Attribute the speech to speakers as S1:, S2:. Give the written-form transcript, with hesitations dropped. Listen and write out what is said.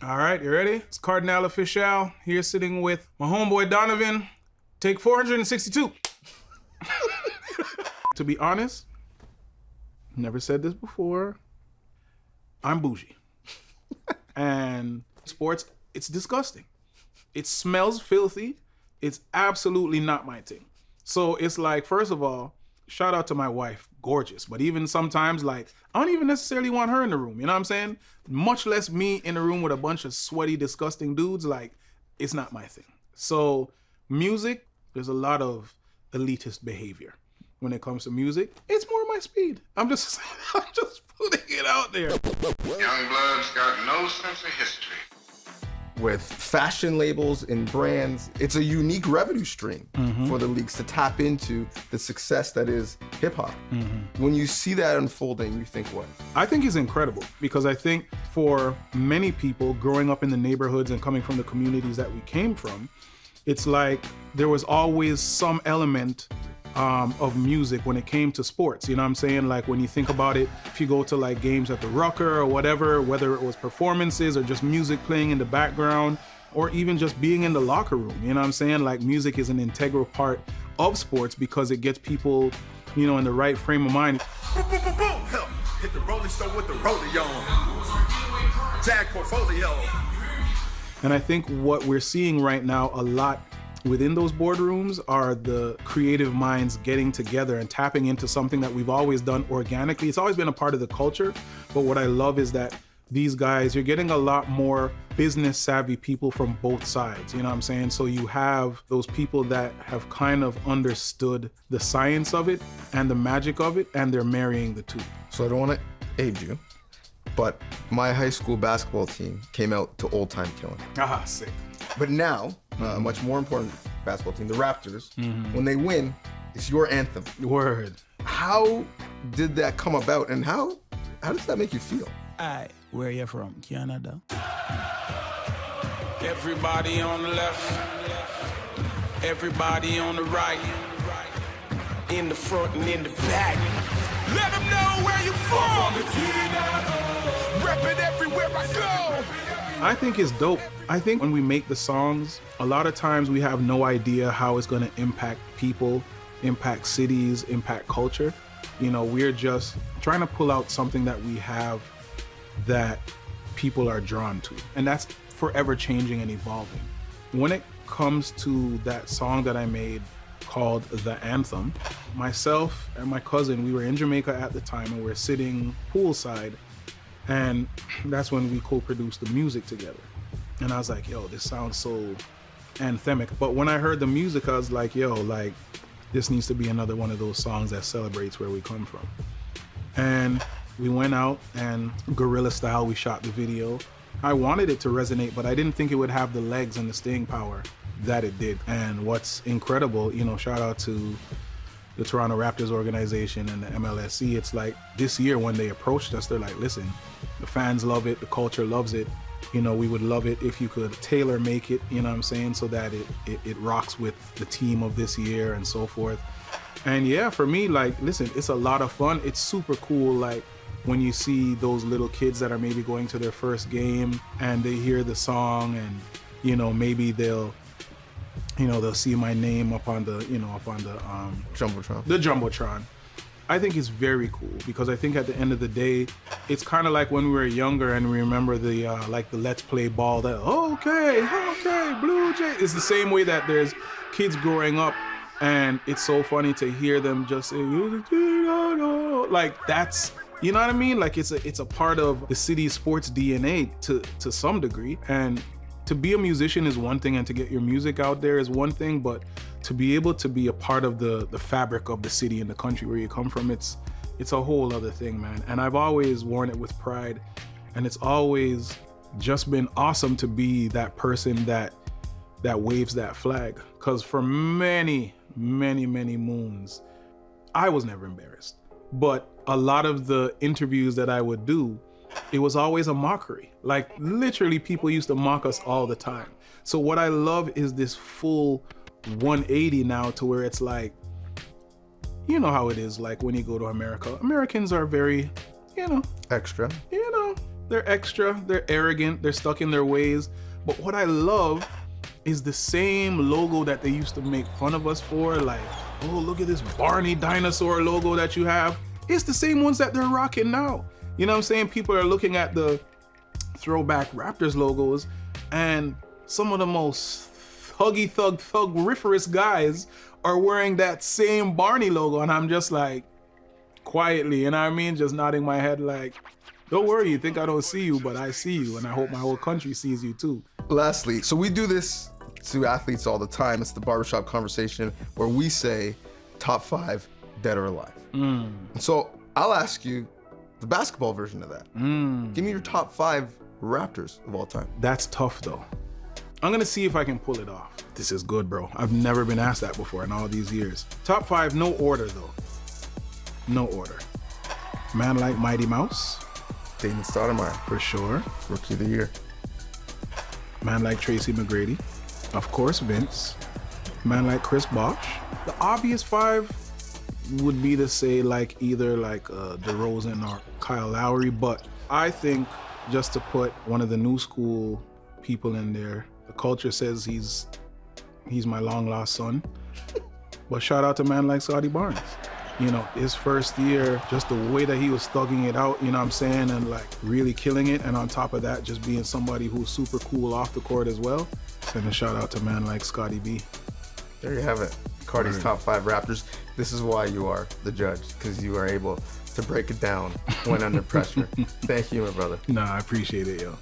S1: All right, you ready? It's Kardinal Offishall here sitting with my homeboy Donnovan. Take 462. To be honest, never said this before, I'm bougie. And sports, it's disgusting. It smells filthy. It's absolutely not my thing. So it's like, first of all, shout out to my wife, gorgeous. But even sometimes, like, I don't even necessarily want her in the room, you know what I'm saying? Much less me in a room with a bunch of sweaty, disgusting dudes, like, it's not my thing. So music, there's a lot of elitist behavior. When it comes to music, it's more my speed. I'm just putting it out there.
S2: Young blood's got no sense of history.
S3: With fashion labels and brands, it's a unique revenue stream for the leagues to tap into the success that is hip hop. When you see that unfolding, you think what?
S1: I think it's incredible because I think for many people growing up in the neighborhoods and coming from the communities that we came from, it's like there was always some element of music when it came to sports, you know what I'm saying? Like when you think about it, if you go to like games at the Rucker or whatever, whether it was performances or just music playing in the background, or even just being in the locker room, you know what I'm saying? Like music is an integral part of sports because it gets people, you know, in the right frame of mind.
S4: Hit the Rolling Stone with the rollie on. Jag portfolio.
S1: And I think what we're seeing right now a lot within those boardrooms are the creative minds getting together and tapping into something that we've always done organically. It's always been a part of the culture, but what I love is that these guys, you're getting a lot more business savvy people from both sides, you know what I'm saying? So you have those people that have kind of understood the science of it and the magic of it, and they're marrying the two.
S3: So I don't want to age you, but my high school basketball team came out to Old Time Killing.
S1: Ah, sick.
S3: But now, a much more important basketball team, the Raptors, when they win, it's your anthem.
S1: Word.
S3: How did that come about, and how does that make you feel?
S5: Aye, where you from? Canada.
S6: Everybody on the left, everybody on the right, in the front and in the back. Let them know where you from. Rep it everywhere I go.
S1: I think it's dope. I think when we make the songs, a lot of times we have no idea how it's gonna impact people, impact cities, impact culture. You know, we're just trying to pull out something that we have that people are drawn to. And that's forever changing and evolving. When it comes to that song that I made called The Anthem, myself and my cousin, we were in Jamaica at the time and we were sitting poolside, and that's when we co-produced the music together. And I was like, yo, this sounds so anthemic. But when I heard the music, I was like, yo, like, this needs to be another one of those songs that celebrates where we come from. And we went out and guerrilla style, we shot the video. I wanted it to resonate, but I didn't think it would have the legs and the staying power that it did. And what's incredible, you know, shout out to the Toronto Raptors organization and the MLSC, it's like this year when they approached us, they're like, listen, the fans love it, the culture loves it. You know, we would love it if you could tailor make it, you know what I'm saying, so that it rocks with the team of this year and so forth. And yeah, for me, like, listen, it's a lot of fun. It's super cool, like, when you see those little kids that are maybe going to their first game and they hear the song and, you know, maybe they'll see my name up on the,
S3: Jumbotron.
S1: The Jumbotron. I think it's very cool because I think at the end of the day, it's kind of like when we were younger and we remember the like the Let's Play ball that, okay, Blue Jay. It's the same way that there's kids growing up and it's so funny to hear them just say, like that's, you know what I mean? Like it's a part of the city's sports DNA to some degree. And to be a musician is one thing and to get your music out there is one thing, but to be able to be a part of the fabric of the city and the country where you come from, it's a whole other thing, man. And I've always worn it with pride, and it's always just been awesome to be that person that waves that flag. Because for many moons, I was never embarrassed. But a lot of the interviews that I would do, it was always a mockery. Like literally people used to mock us all the time. So what I love is this full 180 now to where it's like, you know how it is like when you go to America. Americans are very,
S3: Extra.
S1: They're extra, they're arrogant, they're stuck in their ways. But what I love is the same logo that they used to make fun of us for, like, oh, look at this Barney dinosaur logo that you have. It's the same ones that they're rocking now. You know what I'm saying? People are looking at the throwback Raptors logos, and some of the most thuggiferous guys are wearing that same Barney logo, and I'm just like, quietly, you know what I mean? Just nodding my head like, don't worry, you think I don't see you, but I see you, and I hope my whole country sees you too.
S3: Lastly, so we do this to athletes all the time. It's the barbershop conversation where we say top 5 dead or alive. And so I'll ask you the basketball version of that. Give me your top 5 Raptors of all time.
S1: That's tough though. I'm gonna see if I can pull it off. This is good, bro. I've never been asked that before in all these years. Top 5, no order though. No order. Man like Mighty Mouse.
S3: Damon Stoudemire,
S1: For sure.
S3: Rookie of the Year.
S1: Man like Tracy McGrady. Of course, Vince. Man like Chris Bosh. The obvious 5 would be to say like either like DeRozan or Kyle Lowry, but I think just to put one of the new school people in there, the culture says he's my long lost son. But shout out to man like Scotty Barnes. You know, his first year, just the way that he was thugging it out, you know what I'm saying, and like really killing it. And on top of that, just being somebody who's super cool off the court as well. And a shout out to man like Scotty B.
S3: There you have it. Cardi's top 5 Raptors. This is why you are the judge, because you are able to break it down when under pressure. Thank you, my brother.
S1: Nah, I appreciate it, yo.